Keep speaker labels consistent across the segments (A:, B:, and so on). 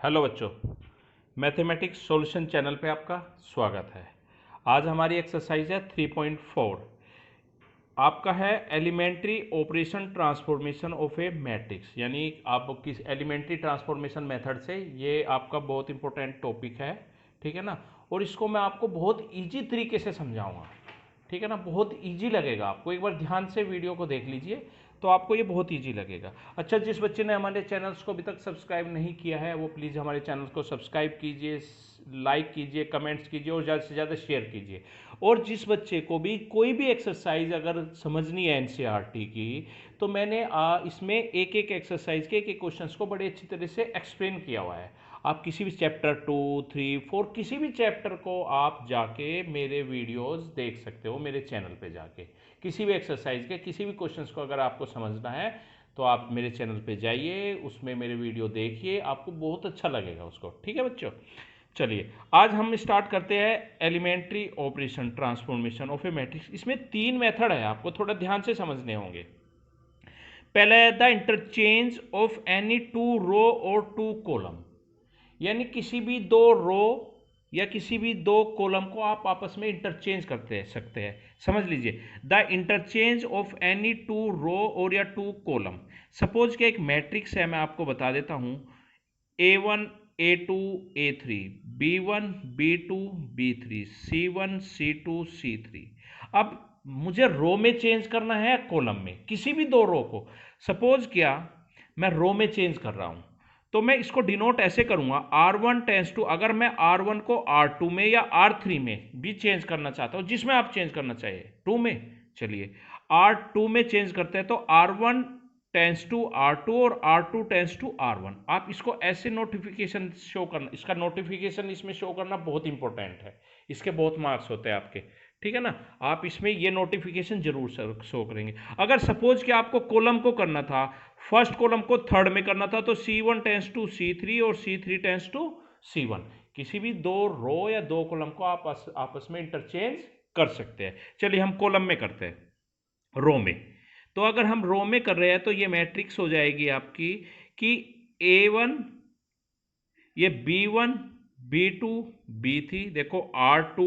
A: Hello बच्चों, mathematics solution channel पे आपका स्वागत है। आज हमारी एक्सरसाइज है 3.4। आपका है elementary operation transformation of a matrix, यानी आप किस एलिमेंट्री ट्रांसफॉर्मेशन मेथड से, ये आपका बहुत इंपॉर्टेंट टॉपिक है, ठीक है ना। और इसको मैं आपको बहुत ईजी तरीके से समझाऊंगा, ठीक है ना। बहुत ईजी लगेगा आपको, एक बार ध्यान से वीडियो को देख लीजिए तो आपको ये बहुत ईजी लगेगा। अच्छा, जिस बच्चे ने हमारे चैनल्स को अभी तक सब्सक्राइब नहीं किया है वो प्लीज़ हमारे चैनल को सब्सक्राइब कीजिए, लाइक कीजिए, कमेंट्स कीजिए और ज़्यादा से ज़्यादा शेयर कीजिए। और जिस बच्चे को भी कोई भी एक्सरसाइज अगर समझनी है एनसीईआरटी की, तो मैंने इसमें एक एक एक्सरसाइज के एक एक क्वेश्चंस को बड़े अच्छी तरह से एक्सप्लेन किया हुआ है। आप किसी भी चैप्टर 2, 3, 4 किसी भी चैप्टर को आप जाके मेरे वीडियोस देख सकते हो मेरे चैनल पे जाके। किसी भी एक्सरसाइज के किसी भी क्वेश्चंस को अगर आपको समझना है तो आप मेरे चैनल पे जाइए, उसमें मेरे वीडियो देखिए, आपको बहुत अच्छा लगेगा उसको। ठीक है बच्चों, चलिए आज हम स्टार्ट करते हैं elementary operation transformation of a matrix. इसमें 3 मेथड है, आपको थोड़ा ध्यान से समझने होंगे। पहला है द इंटरचेंज ऑफ एनी 2 रो और 2 कॉलम, यानी किसी भी 2 रो या किसी भी 2 कॉलम को आप आपस में इंटरचेंज करते सकते हैं। समझ लीजिए, द इंटरचेंज ऑफ एनी 2 रो और या 2 कॉलम। सपोज कि एक मैट्रिक्स है, मैं आपको बता देता हूं, A1 A2 A3, B1 B2 B3, C1 C2 C3। अब मुझे रो में चेंज करना है, कॉलम में, किसी भी 2 रो को। सपोज क्या मैं रो में चेंज कर रहा हूं, तो मैं इसको डिनोट ऐसे करूंगा, R1 टेंस टू, अगर मैं R1 को R2 में या R3 में भी चेंज करना चाहता हूं, जिसमें आप चेंज करना चाहिए, 2 में, चलिए R2 में चेंज करते हैं, तो R1 टेंस टू R2 और R2 टेंस टू R1। आप इसको ऐसे नोटिफिकेशन शो करना, इसका नोटिफिकेशन इसमें शो करना बहुत इंपॉर्टेंट है, इसके बहुत मार्क्स होते हैं आपके, ठीक है ना। आप इसमें ये नोटिफिकेशन जरूर शो करेंगे। अगर सपोज कि आपको कॉलम को करना था, फर्स्ट कॉलम को थर्ड में करना था, तो C1 टेंस टू C3 और C3 टेंस टू C1। किसी भी 2 रो या 2 कॉलम को आप आपस में इंटरचेंज कर सकते हैं। चलिए हम कॉलम में करते हैं, रो में। तो अगर हम रो में कर रहे हैं तो ये मैट्रिक्स हो जाएगी आपकी कि A1, ये B1 B2 B3, देखो R2,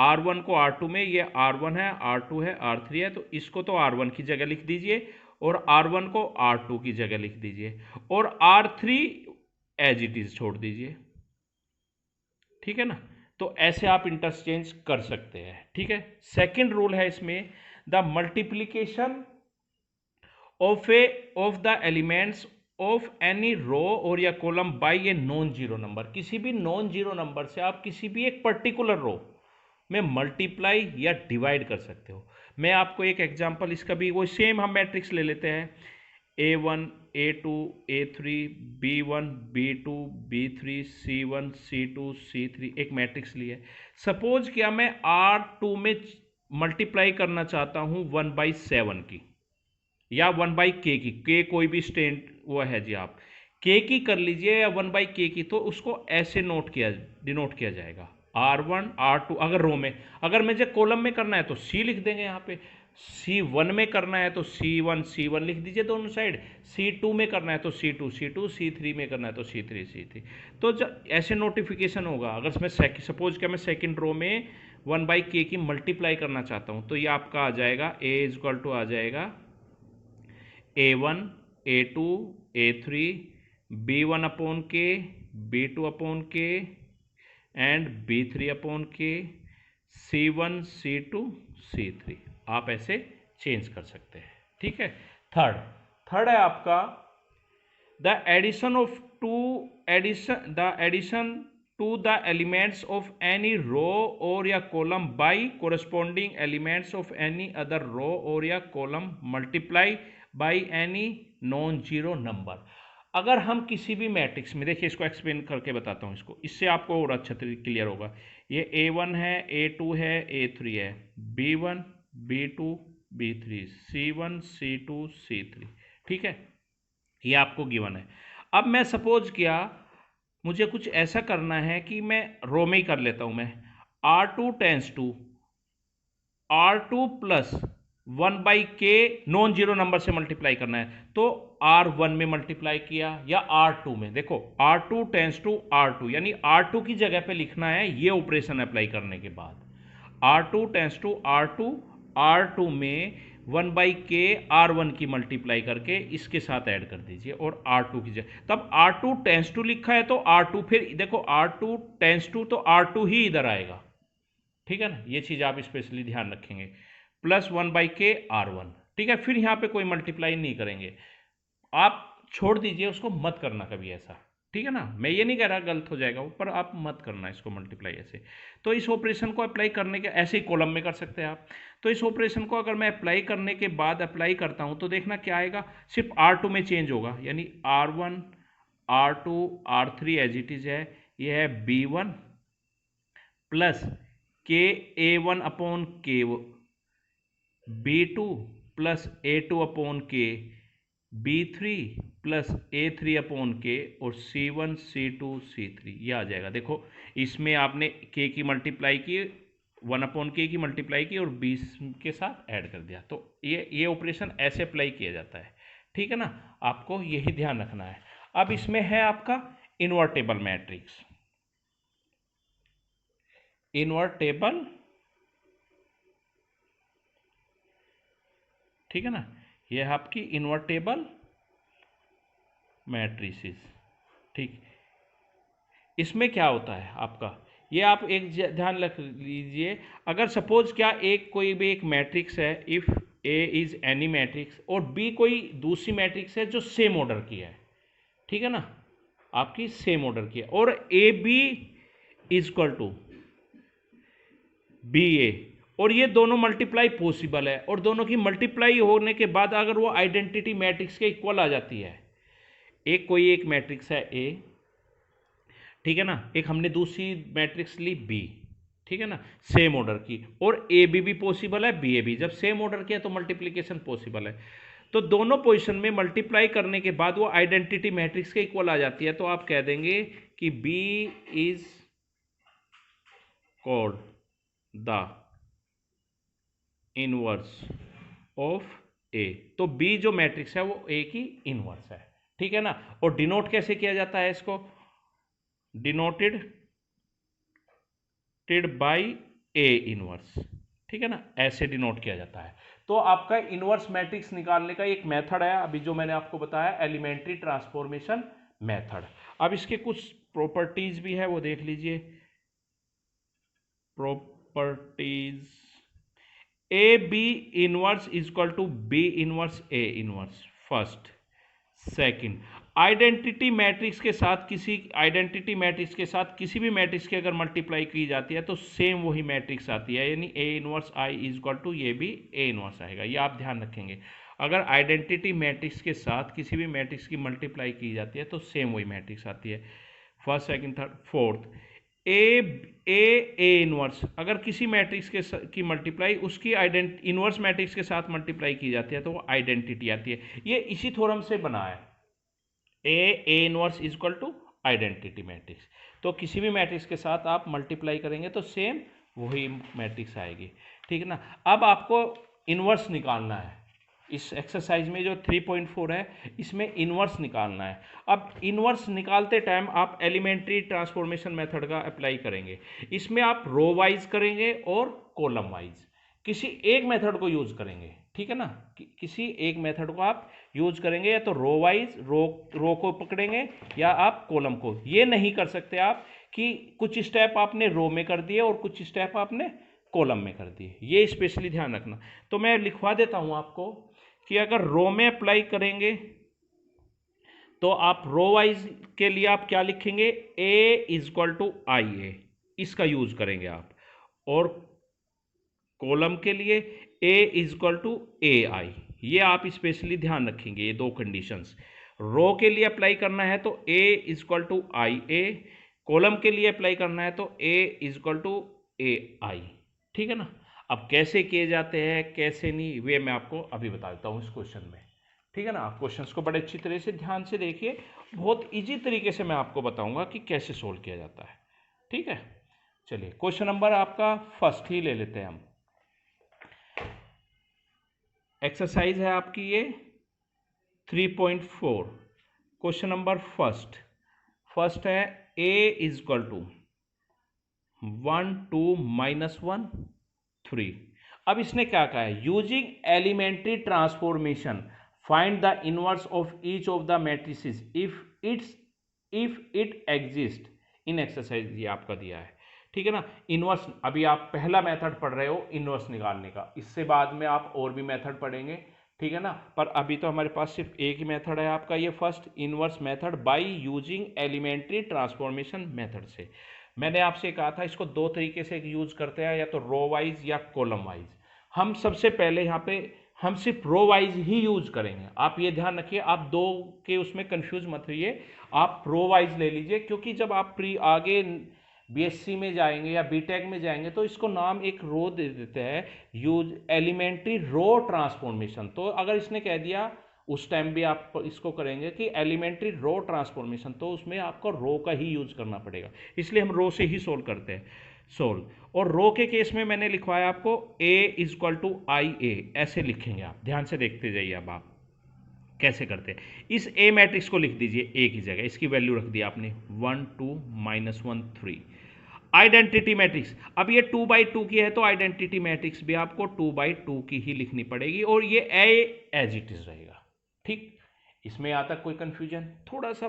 A: R1 को R2 में, ये R1 है, R2 है, R3 है, तो इसको तो R1 की जगह लिख दीजिए और R1 को R2 की जगह लिख दीजिए और R3 एज इट इज छोड़ दीजिए, ठीक है ना। तो ऐसे आप इंटरचेंज कर सकते हैं, ठीक है। सेकंड रूल है इसमें, the multiplication of the elements of any row और या column by a non zero number. किसी भी नॉन जीरो नंबर से आप किसी भी एक पर्टिकुलर रो में मल्टीप्लाई या डिवाइड कर सकते हो। मैं आपको एक एग्जांपल इसका भी, वो सेम हम मैट्रिक्स ले लेते हैं, A1 A2 A3 B1 B2 B3 C1 C2 C3, एक मैट्रिक्स ली है। सपोज क्या मैं R2 में मल्टीप्लाई करना चाहता हूं 1/7 की या 1/k की, k कोई भी स्टैंड वो है जी, आप k की कर लीजिए या 1/k की, तो उसको ऐसे डिनोट किया जाएगा, R1 R2 अगर रो में। अगर मुझे कॉलम में करना है तो C लिख देंगे यहाँ पे, C1 में करना है तो C1 C1 लिख दीजिए दोनों साइड, C2 में करना है तो C2 C2, C3 में करना है तो C3 C3। तो जब ऐसे नोटिफिकेशन होगा, अगर मैं सपोज क्या मैं सेकंड रो में 1/k की मल्टीप्लाई करना चाहता हूँ, तो ये आपका आ जाएगा A इक्वल टू आ जाएगा A1 A2 A3 B1 upon के, B2 अपॉन के एंड B3 अपॉन के, C1 C2 C3। आप ऐसे चेंज कर सकते हैं, ठीक है। थर्ड थर्ड है आपका the addition of to addition to the elements of any row और या column by corresponding elements of any other row और या column multiply by any non zero number. अगर हम किसी भी मैट्रिक्स में, देखिए इसको एक्सप्लेन करके बताता हूँ इसको, इससे आपको और अच्छा क्लियर होगा। ये A1 है, A2 है, A3 है, B1 B2 B3 C1 C2 C3, ठीक है, ये आपको गिवन है। अब मैं सपोज किया मुझे कुछ ऐसा करना है कि मैं रो में ही कर लेता हूं, मैं R2 टेंस टू R2 प्लस 1/k नॉन जीरो नंबर से मल्टीप्लाई करना है, तो R1 में मल्टीप्लाई किया या R2 में। देखो R2 टेंस टू R2, यानी R2 की जगह पे लिखना है ये ऑपरेशन अप्लाई करने के बाद। R2 tends to R2, R2 में 1/k R1 की मल्टीप्लाई करके इसके साथ ऐड कर दीजिए और R2 की जगह, तब R2 टेंस टू लिखा है तो R2, फिर देखो R2 टेंस टू तो R2 ही इधर आएगा, ठीक है ना। ये चीज़ आप स्पेशली ध्यान रखेंगे, प्लस 1/k R1, ठीक है। फिर यहाँ पे कोई मल्टीप्लाई नहीं करेंगे, आप छोड़ दीजिए उसको, मत करना कभी ऐसा, ठीक है ना। मैं ये नहीं कह रहा गलत हो जाएगा वो, पर आप मत करना इसको मल्टीप्लाई ऐसे। तो इस ऑपरेशन को अप्लाई करने के, ऐसे ही कॉलम में कर सकते हैं आप। तो इस ऑपरेशन को अगर मैं अप्लाई करने के बाद अप्लाई करता हूँ तो देखना क्या आएगा, सिर्फ R2 में चेंज होगा, यानी R1 R2 R3 as it is है, ये है B1 प्लस के A1 अपॉन के B2 प्लस A2 अपॉन के B3 प्लस A3 अपॉन के और C1 C2 C3, ये आ जाएगा। देखो इसमें आपने K की मल्टीप्लाई की, 1/k की मल्टीप्लाई की और 20 के साथ ऐड कर दिया, तो ये ऑपरेशन ऐसे अप्लाई किया जाता है, ठीक है ना। आपको यही ध्यान रखना है। अब इसमें है आपका इन्वर्टेबल मैट्रिक्स, इन्वर्टेबल, ठीक है ना, ये है आपकी इन्वर्टेबल मैट्रिसेस, ठीक। इसमें क्या होता है आपका, ये आप एक ध्यान रख लीजिए, अगर सपोज क्या एक कोई भी एक मैट्रिक्स है, if A is any matrix और बी कोई दूसरी मैट्रिक्स है जो सेम ऑर्डर की है, ठीक है ना, आपकी सेम ऑर्डर की है, और A B is equal to B A, और ये दोनों मल्टीप्लाई पॉसिबल है, और दोनों की मल्टीप्लाई होने के बाद अगर वो आइडेंटिटी मैट्रिक्स के इक्वल आ जाती है, एक कोई एक मैट्रिक्स है ए, ठीक है ना, एक हमने दूसरी मैट्रिक्स ली बी, ठीक है ना, सेम ऑर्डर की, और ए बी भी पॉसिबल है, बी ए बी, जब सेम ऑर्डर किया तो मल्टीप्लीकेशन पॉसिबल है। तो दोनों पोजीशन में मल्टीप्लाई करने के बाद वो आइडेंटिटी मैट्रिक्स के इक्वल आ जाती है, तो आप कह देंगे कि B is called the inverse of A, तो बी जो मैट्रिक्स है वो ए की इनवर्स है, ठीक है ना। और डिनोट कैसे किया जाता है इसको, डिनोटेड बाय ए इनवर्स, ठीक है ना, ऐसे डिनोट किया जाता है। तो आपका इनवर्स मैट्रिक्स निकालने का एक मेथड है अभी जो मैंने आपको बताया, एलिमेंट्री ट्रांसफॉर्मेशन मेथड। अब इसके कुछ प्रॉपर्टीज भी है, वो देख लीजिए। Properties, A B inverse is equal to B inverse A inverse, first. Second, identity matrix के साथ किसी भी मैट्रिक्स की अगर मल्टीप्लाई की जाती है तो सेम वही मैट्रिक्स आती है, यानी A inverse I is equal to ये भी ए इनवर्स आएगा, ये आप ध्यान रखेंगे। अगर आइडेंटिटी मैट्रिक्स के साथ किसी भी मैट्रिक्स की मल्टीप्लाई की जाती है तो सेम वही मैट्रिक्स आती है, first second third fourth. A inverse, अगर किसी मैट्रिक्स की मल्टीप्लाई उसकी इनवर्स मैट्रिक्स के साथ मल्टीप्लाई की जाती है तो वो आइडेंटिटी आती है। ये इसी थ्योरम से बना है, A inverse is equal to identity matrix. तो किसी भी मैट्रिक्स के साथ आप मल्टीप्लाई करेंगे तो सेम वही मैट्रिक्स आएगी, ठीक है ना। अब आपको इनवर्स निकालना है, इस एक्सरसाइज में जो 3.4 है इसमें इनवर्स निकालना है। अब इनवर्स निकालते टाइम आप एलिमेंट्री ट्रांसफॉर्मेशन मेथड का अप्लाई करेंगे। इसमें आप रो वाइज करेंगे और कॉलम वाइज, किसी एक मेथड को यूज करेंगे, ठीक है ना, किसी एक मेथड को आप यूज करेंगे, या तो रो वाइज रो को पकड़ेंगे या आप कॉलम को। ये नहीं कर सकते आप कि कुछ स्टेप आपने रो में कर दिए और कुछ स्टेप आपने कॉलम में कर दिए, ये स्पेशली ध्यान रखना। तो मैं लिखवा देता हूं आपको कि अगर रो में अप्लाई करेंगे तो आप रो वाइज के लिए आप क्या लिखेंगे, ए इज इक्वल टू आई ए, इसका यूज करेंगे आप, और कॉलम के लिए ए इज इक्वल टू ए आई, ये आप स्पेशली ध्यान रखेंगे। ये दो कंडीशंस रो के लिए अप्लाई करना है तो A is equal to I A, column के लिए अप्लाई करना है तो A is equal to A I, ठीक है ना। अब कैसे किए जाते हैं कैसे नहीं, वे मैं आपको अभी बता देता हूँ इस क्वेश्चन में, ठीक है ना। आप क्वेश्चंस को बड़े अच्छी तरह से ध्यान से देखिए, बहुत इजी तरीके से मैं आपको बताऊंगा कि कैसे सोल्व किया जाता है, ठीक है। चलिए क्वेश्चन नंबर आपका फर्स्ट ही ले लेते हैं हम। एक्सरसाइज है आपकी ये 3.4। क्वेश्चन नंबर फर्स्ट है a इज इक्वल टू 1 2 -1 3। अब इसने क्या कहा है, using elementary transformation find the inverse of each of the matrices if it exist in exercise. ये आपका दिया है, ठीक है ना। इनवर्स अभी आप पहला मेथड पढ़ रहे हो इनवर्स निकालने का, इससे बाद में आप और भी मेथड पढ़ेंगे, ठीक है ना। पर अभी तो हमारे पास सिर्फ एक ही मेथड है आपका, ये first inverse method by using elementary transformation method से। मैंने आपसे कहा था इसको दो तरीके से यूज करते हैं, या तो रो वाइज या कॉलम वाइज। हम सबसे पहले यहाँ पे हम सिर्फ रो वाइज ही यूज करेंगे। आप ये ध्यान रखिए, आप दो के उसमें कंफ्यूज मत होइए, आप रो वाइज ले लीजिए, क्योंकि जब आप आगे बीएससी में जाएंगे या बीटेक में जाएंगे तो इसको नाम एक रो दे देते हैं, यूज एलिमेंट्री रो ट्रांसफॉर्मेशन। तो अगर इसने कह दिया उस टाइम भी आप इसको करेंगे कि एलिमेंट्री रो ट्रांसफॉर्मेशन, तो उसमें आपको रो का ही यूज करना पड़ेगा, इसलिए हम रो से ही सोल्व करते हैं। और रो के केस में मैंने लिखवाया आपको a is equal to I ए, ऐसे लिखेंगे आप, ध्यान से देखते जाइए। अब आप कैसे करते हैं, इस ए मैट्रिक्स को लिख दीजिए ए की जगह, इसकी वैल्यू रख दी आपने 1 2 -1 3। आइडेंटिटी मैट्रिक्स, अब ये 2/2 की है तो आइडेंटिटी मैट्रिक्स भी आपको 2/2 की ही लिखनी पड़ेगी, और ये ए एज इट इज रहेगा, ठीक। इसमें आता कोई कंफ्यूजन, थोड़ा सा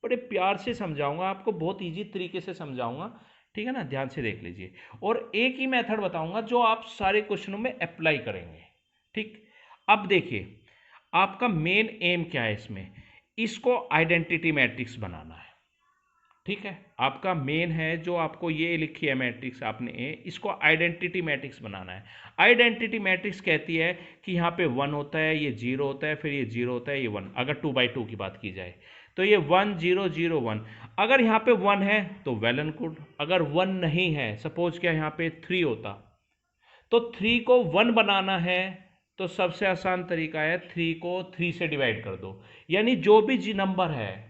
A: बड़े प्यार से समझाऊंगा आपको, बहुत इजी तरीके से समझाऊंगा, ठीक है ना। ध्यान से देख लीजिए, और एक ही मेथड बताऊंगा जो आप सारे क्वेश्चनों में अप्लाई करेंगे, ठीक। अब देखिए आपका मेन एम क्या है इसमें, इसको आइडेंटिटी मैट्रिक्स बनाना है, ठीक है। आपका मेन है जो आपको ये लिखी है मैट्रिक्स आपने ए, इसको आइडेंटिटी मैट्रिक्स बनाना है। आइडेंटिटी मैट्रिक्स कहती है कि यहाँ पे 1 होता है, ये 0 होता है, फिर ये 0 होता है, ये 1। अगर 2/2 की बात की जाए तो ये 1 0 0 1। अगर यहाँ पे 1 है तो वेल एंड गुड, अगर 1 नहीं है, सपोज क्या यहाँ पे 3 होता, तो 3 को 1 बनाना है तो सबसे आसान तरीका है 3 को 3 से डिवाइड कर दो, यानी जो भी जी नंबर है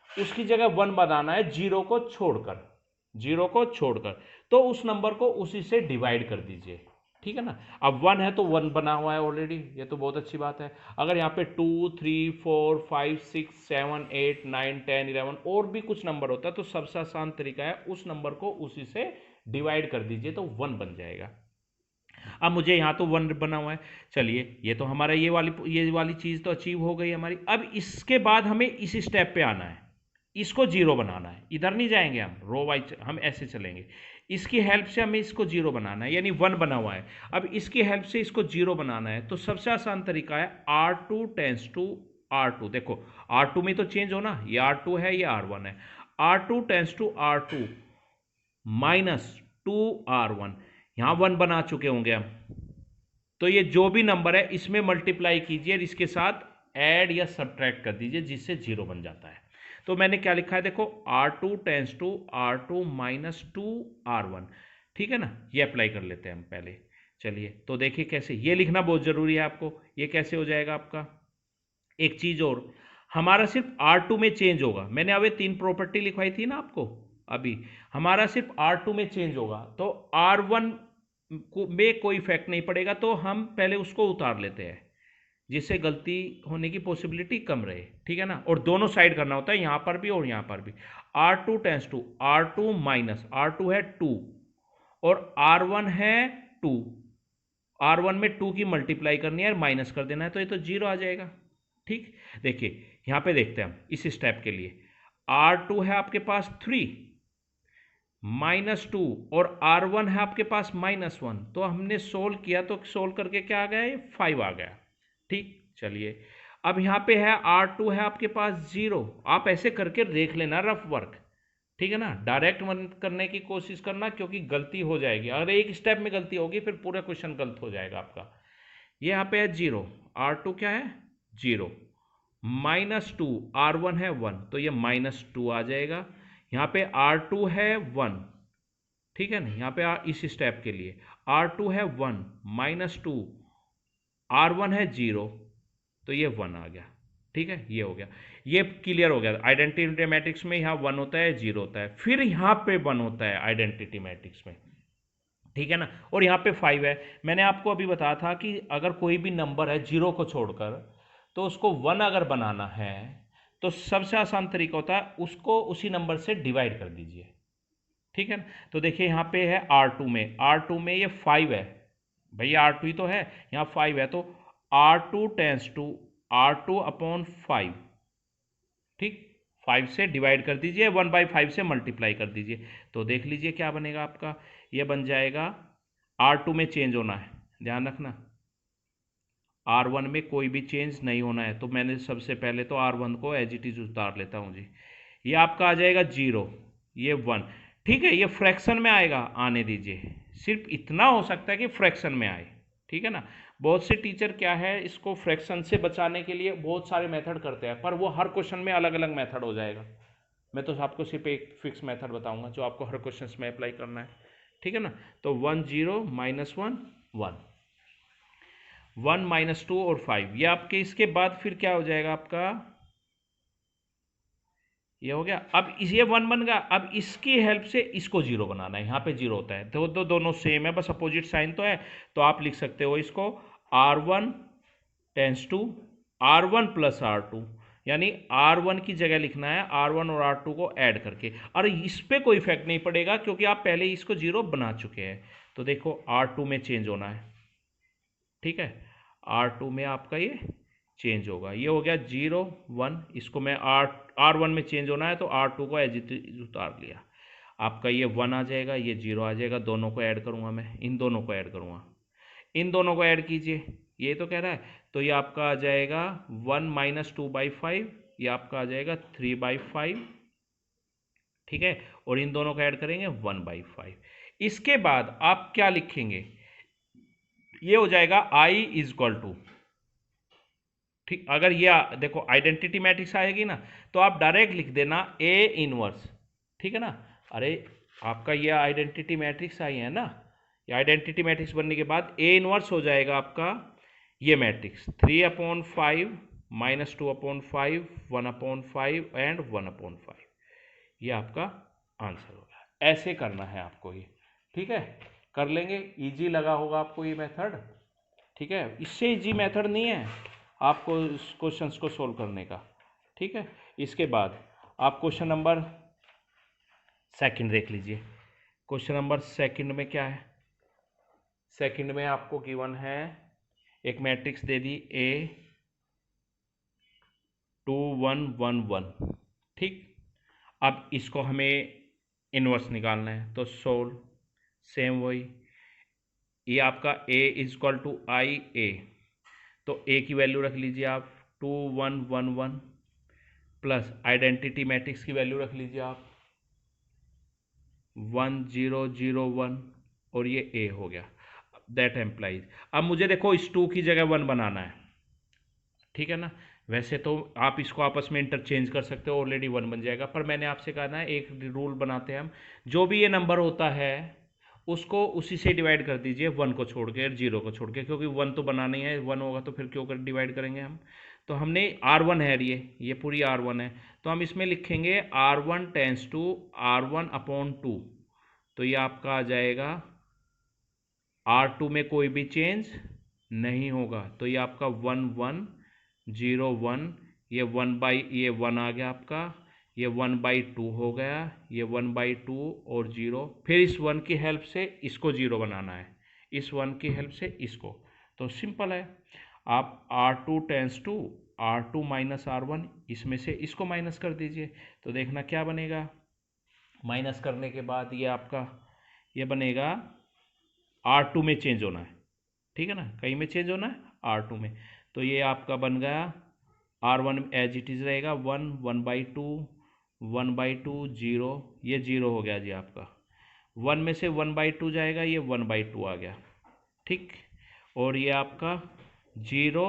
A: उसकी जगह 1 बनाना है, 0 को छोड़कर, तो उस नंबर को उसी से डिवाइड कर दीजिए, ठीक है ना। अब 1 है तो 1 बना हुआ है ऑलरेडी, ये तो बहुत अच्छी बात है। अगर यहाँ पे 2 3 4 5 6 7 8 9 10 11 और भी कुछ नंबर होता है तो सबसे आसान तरीका है उस नंबर को उसी से डिवाइड कर दीजिए, तो 1 बन जाएगा। अब मुझे यहाँ तो 1 बना हुआ है, चलिए ये तो हमारा ये वाली चीज़ तो अचीव हो गई हमारी। अब इसके बाद हमें इस स्टेप पे आना है, इसको 0 बनाना है, इधर नहीं जाएंगे हम रो वाइज, हम ऐसे चलेंगे। इसकी हेल्प से हमें इसको 0 बनाना है, यानी 1 बना हुआ है, अब इसकी हेल्प से इसको 0 बनाना है। तो सबसे आसान तरीका है R2 टेंस टू R2। देखो R2 में तो चेंज हो ना, ये R2 है, ये R1 है। R2 tends to R2 -2R1, यहां 1 बना चुके होंगे हम, तो ये जो भी नंबर है इसमें मल्टीप्लाई कीजिए और इसके साथ ऐड या सब्ट्रैक्ट कर दीजिए, जिससे 0 बन जाता है। तो मैंने क्या लिखा है, देखो R2 tends to R2 -2R1, ठीक है ना। ये अप्लाई कर लेते हैं हम पहले, चलिए। तो देखिए कैसे, ये लिखना बहुत जरूरी है आपको। ये कैसे हो जाएगा आपका, एक चीज और, हमारा सिर्फ R2 में चेंज होगा। मैंने अभी 3 प्रॉपर्टी लिखवाई थी ना आपको, अभी हमारा सिर्फ R2 में चेंज होगा, तो R1 में कोई इफेक्ट नहीं पड़ेगा, तो हम पहले उसको उतार लेते हैं, जिससे गलती होने की पॉसिबिलिटी कम रहे, ठीक है ना। और दोनों साइड करना होता है, यहां पर भी और यहां पर भी। R2 tends to R2 minus, R2 है 2 और R1 है 2, R1 में 2 की मल्टीप्लाई करनी है और माइनस कर देना है, तो ये तो 0 आ जाएगा, ठीक। देखिए यहां पे देखते हैं हम इस स्टेप के लिए, R2 है आपके पास 3 -2 और R1 है आपके पास -1, तो हमने सोल्व किया तो सोल्व करके क्या आ गया, ये 5 आ गया, ठीक। चलिए अब यहाँ पे है R2 है आपके पास 0, आप ऐसे करके देख लेना रफ वर्क, ठीक है ना। डायरेक्ट करने की कोशिश करना, क्योंकि गलती हो जाएगी, अगर एक स्टेप में गलती होगी फिर पूरा क्वेश्चन गलत हो जाएगा आपका। ये यहाँ पे है 0, R2 क्या है 0, -2 R1 है 1, तो ये -2 आ जाएगा। यहाँ पे R2 है 1, ठीक है ना, यहाँ पे इस स्टेप के लिए R2 है 1 -2 R1 है 0, तो ये 1 आ गया, ठीक है। ये हो गया, ये क्लियर हो गया। आइडेंटिटी मैट्रिक्स में यहाँ 1 होता है, 0 होता है, फिर यहाँ पे 1 होता है आइडेंटिटी मैट्रिक्स में, ठीक है ना। और यहाँ पे 5 है। मैंने आपको अभी बताया था कि अगर कोई भी नंबर है 0 को छोड़कर, तो उसको 1 अगर बनाना है तो सबसे आसान तरीका होता है उसको उसी नंबर से डिवाइड कर दीजिए। ठीक है ना। तो देखिए यहाँ पे है R2 में ये 5 है, भैया R2 ही तो है, यहाँ 5 है, तो R2 tends to R2 upon 5। ठीक, 5 से डिवाइड कर दीजिए, 1/5 से मल्टीप्लाई कर दीजिए, तो देख लीजिए क्या बनेगा आपका। ये बन जाएगा, R2 में चेंज होना है, ध्यान रखना, R1 में कोई भी चेंज नहीं होना है। तो मैंने सबसे पहले तो R1 को एज इट इज उतार लेता हूँ जी। ये आपका आ जाएगा 0, ये 1। ठीक है, ये फ्रैक्शन में आएगा, आने दीजिए, सिर्फ इतना हो सकता है कि फ्रैक्शन में आए। ठीक है ना। बहुत से टीचर क्या है, इसको फ्रैक्शन से बचाने के लिए बहुत सारे मेथड करते हैं, पर वो हर क्वेश्चन में अलग अलग मेथड हो जाएगा। मैं तो आपको सिर्फ एक फिक्स मेथड बताऊंगा जो आपको हर क्वेश्चन में अप्लाई करना है। ठीक है ना। तो 1 0 -1 1, 1 -2 और 5, ये आपके, इसके बाद फिर क्या हो जाएगा आपका, ये हो गया। अब इस ये 1 बन गया, अब इसकी हेल्प से इसको 0 बनाना है, यहाँ पे 0 होता है, तो दोनों सेम है, बस अपोजिट साइन तो है। तो आप लिख सकते हो इसको R1 tense to R1 plus R2, यानी R1 की जगह लिखना है R1 और R2 को ऐड करके। और इस पे कोई इफेक्ट नहीं पड़ेगा क्योंकि आप पहले ही इसको 0 बना चुके हैं। तो देखो R2 में चेंज होना है, ठीक है, R2 में आपका ये चेंज होगा, ये हो गया 0 1, इसको मैं R1 में चेंज होना है तो R2 को एज इट इज उतार लिया, आपका ये 1 आ जाएगा, ये 0 आ जाएगा, दोनों को ऐड करूंगा मैं, इन दोनों को ऐड करूंगा, इन दोनों को ऐड कीजिए, ये तो कह रहा है, तो ये आपका आ जाएगा 1 -2/5, ये आपका आ जाएगा 3/5। ठीक है, और इन दोनों को ऐड करेंगे 1/5। इसके बाद आप क्या लिखेंगे, ये हो जाएगा I इज इक्वल टू, ठीक, अगर ये देखो आइडेंटिटी मैट्रिक्स आएगी ना, तो आप डायरेक्ट लिख देना A इनवर्स। ठीक है ना। अरे आपका ये आइडेंटिटी मैट्रिक्स आई है ना, ये आइडेंटिटी मैट्रिक्स बनने के बाद A इनवर्स हो जाएगा आपका ये मैट्रिक्स 3/5 -2/5 1/5 एंड 1/5। ये आपका आंसर होगा। ऐसे करना है आपको ये, ठीक है, कर लेंगे, इजी लगा होगा आपको ये मेथड। ठीक है, इससे इजी मेथड नहीं है आपको इस क्वेश्चंस को सोल्व करने का। ठीक है, इसके बाद आप क्वेश्चन नंबर सेकंड देख लीजिए। क्वेश्चन नंबर सेकंड में क्या है, सेकंड में आपको गिवन है एक मैट्रिक्स दे दी A 2 1 1 1। ठीक, अब इसको हमें इनवर्स निकालना है, तो सोल्व, सेम वही, ये आपका A is equal to I ए, तो A की वैल्यू रख लीजिए आप 2 1 1 1 प्लस आइडेंटिटी मैट्रिक्स की वैल्यू रख लीजिए आप 1 0 0 1, और ये A हो गया। दैट एम्प्लाइज, अब मुझे देखो इस 2 की जगह 1 बनाना है। ठीक है ना, वैसे तो आप इसको आपस में इंटरचेंज कर सकते हो, ऑलरेडी 1 बन जाएगा, पर मैंने आपसे कहा ना एक रूल बनाते हैं हम, जो भी ये नंबर होता है उसको उसी से डिवाइड कर दीजिए, 1 को छोड़ के, 0 को छोड़ के, क्योंकि 1 तो बनाना ही है, 1 होगा तो फिर क्यों कर डिवाइड करेंगे हम। तो हमने R1 है, ये पूरी R1 है, तो हम इसमें लिखेंगे R1 टेंस टू R1/2, तो ये आपका आ जाएगा R2 में कोई भी चेंज नहीं होगा, तो ये आपका 1 1 0 1, ये 1 आ गया आपका, ये 1/2 हो गया, ये 1/2 और 0, फिर इस 1 की हेल्प से इसको 0 बनाना है, इस 1 की हेल्प से इसको, तो सिंपल है, आप R2 tends to R2 minus R1, इसमें से इसको माइनस कर दीजिए, तो देखना क्या बनेगा, माइनस करने के बाद ये आपका ये बनेगा R2 में चेंज होना है, ठीक है ना, कहीं में चेंज होना है R2 में, तो ये आपका बन गया R1 एज इट इज रहेगा 1 1/2 1/2 0, ये 0 हो गया जी आपका, 1 में से 1/2 जाएगा, ये 1/2 आ गया। ठीक, और ये आपका 0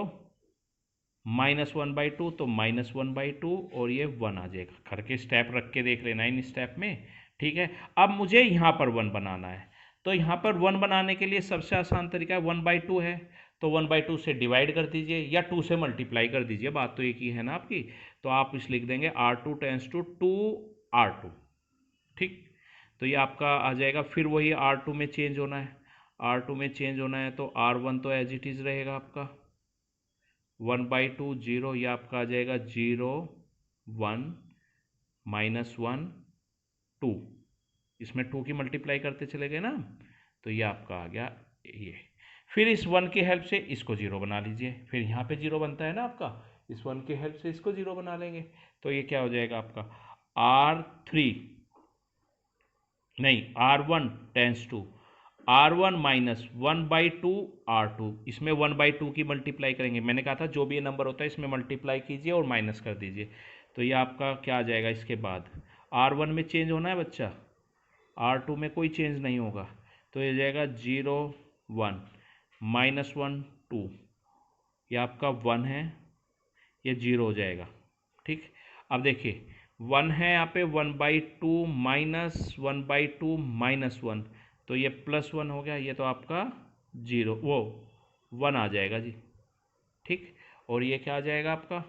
A: -1/2, तो -1/2, और ये 1 आ जाएगा, करके स्टेप रख के देख लेना इन स्टेप में। ठीक है, अब मुझे यहाँ पर 1 बनाना है, तो यहाँ पर 1 बनाने के लिए सबसे आसान तरीका 1/2 है, तो 1/2 से डिवाइड कर दीजिए या 2 से मल्टीप्लाई कर दीजिए, बात तो एक ही है ना आपकी। तो आप इस लिख देंगे R2 टेंस टू 2 R2। ठीक, तो ये आपका आ जाएगा, फिर वही R2 में चेंज होना है, R2 में चेंज होना है तो R1 तो एज इट इज़ रहेगा आपका 1/2 0, ये आपका आ जाएगा 0 1 -1 2, इसमें 2 की मल्टीप्लाई करते चले गए ना, तो ये आपका आ गया ये। फिर इस 1 की हेल्प से इसको 0 बना लीजिए, फिर यहाँ पे 0 बनता है ना आपका, इस 1 की हेल्प से इसको 0 बना लेंगे, तो ये क्या हो जाएगा आपका R3 नहीं R1 tense to R1 minus 1/2 R2, इसमें 1/2 की मल्टीप्लाई करेंगे, मैंने कहा था जो भी ये नंबर होता है इसमें मल्टीप्लाई कीजिए और माइनस कर दीजिए, तो ये आपका क्या आ जाएगा, इसके बाद R1 में चेंज होना है बच्चा, R2 में कोई चेंज नहीं होगा, तो ये जाएगा 0 1 -1 2, ये आपका 1 है, ये 0 हो जाएगा। ठीक, अब देखिए 1 है यहाँ पे 1/2 -1/2 -1, तो ये +1 हो गया, ये तो आपका 0 वो 1 आ जाएगा जी। ठीक, और ये क्या आ जाएगा आपका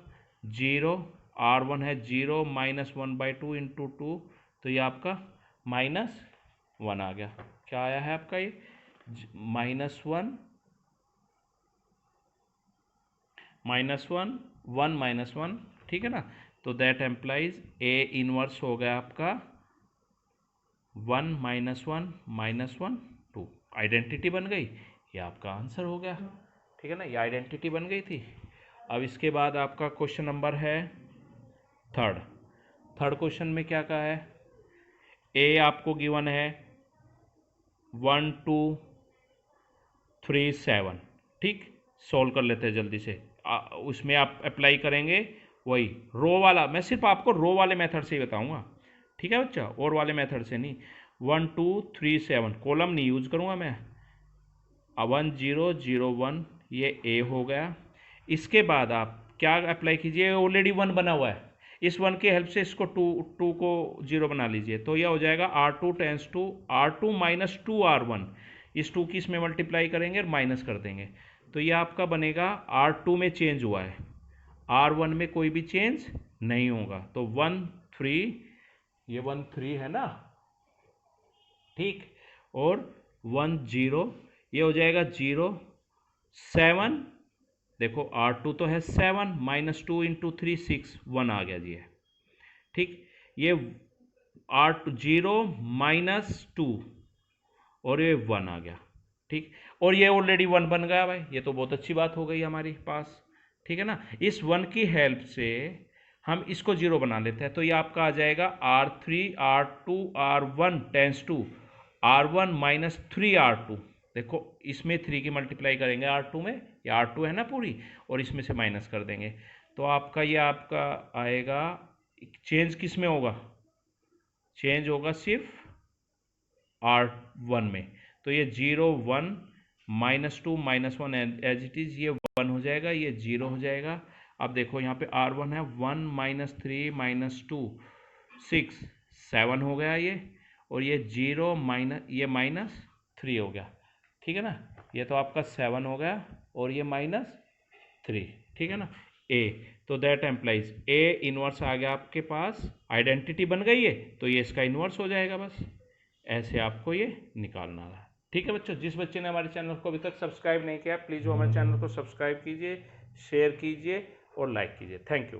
A: 0, R1 है 0 -1/2 इंटू 2, तो ये आपका -1 आ गया। क्या आया है आपका ये -1 -1, ठीक है ना, तो दैट एम्प्लाइज A इनवर्स हो गया आपका 1 -1 -1 2, आइडेंटिटी बन गई, ये आपका आंसर हो गया। ठीक है ना, ये आइडेंटिटी बन गई थी। अब इसके बाद आपका क्वेश्चन नंबर है थर्ड क्वेश्चन में क्या कहा है, A आपको गिवन है 1 2 3 7, ठीक, सॉल्व कर लेते हैं जल्दी से। उसमें आप अप्लाई करेंगे वही रो वाला, मैं सिर्फ आपको रो वाले मेथड से ही बताऊंगा, ठीक है बच्चा, और वाले मेथड से नहीं। 1 2 3 7 कॉलम नहीं यूज करूंगा मैं, 1 0 0 1, ये A हो गया। इसके बाद आप क्या अप्लाई कीजिए, ऑलरेडी 1 बना हुआ है, इस 1 की हेल्प से इसको 2 को 0 बना लीजिए, तो यह हो जाएगा R2 tends to R2 minus 2 R1, इस 2 की इसमें मल्टीप्लाई करेंगे और माइनस कर देंगे, तो ये आपका बनेगा R2 में चेंज हुआ है, R1 में कोई भी चेंज नहीं होगा, तो 1 3, ये 1 3 है ना, ठीक, और 1 0, ये हो जाएगा 0 7, देखो R2 तो है 7 -2 इंटू 3 6, 1 आ गया जी है। ठीक, ये R2 0 -2 और ये 1 आ गया। ठीक, और ये ऑलरेडी 1 बन गया भाई, ये तो बहुत अच्छी बात हो गई हमारे पास। ठीक है ना, इस 1 की हेल्प से हम इसको 0 बना लेते हैं, तो ये आपका आ जाएगा R3 R2 R1 tense to R1 minus 3 R2, देखो इसमें 3 की मल्टीप्लाई करेंगे R2 में, ये R2 है ना पूरी, और इसमें से माइनस कर देंगे, तो आपका ये आपका आएगा, चेंज किस में होगा, चेंज होगा सिर्फ R1 में, तो ये 0 1 -2 -1 एज इट इज़, ये 1 हो जाएगा, ये 0 हो जाएगा। अब देखो यहाँ पे R1 है 1 -3 -2 6 7 हो गया ये, और ये 0 ये -3 हो गया, ठीक है ना, ये तो आपका 7 हो गया और ये -3, ठीक है ना। A, तो दैट एम्प्लाइज A इनवर्स आ गया आपके पास, आइडेंटिटी बन गई है, तो ये इसका इनवर्स हो जाएगा, बस ऐसे आपको ये निकालना है। ठीक है बच्चों, जिस बच्चे ने हमारे चैनल को अभी तक सब्सक्राइब नहीं किया, प्लीज़ वो हमारे चैनल को सब्सक्राइब कीजिए, शेयर कीजिए और लाइक कीजिए। Thank you.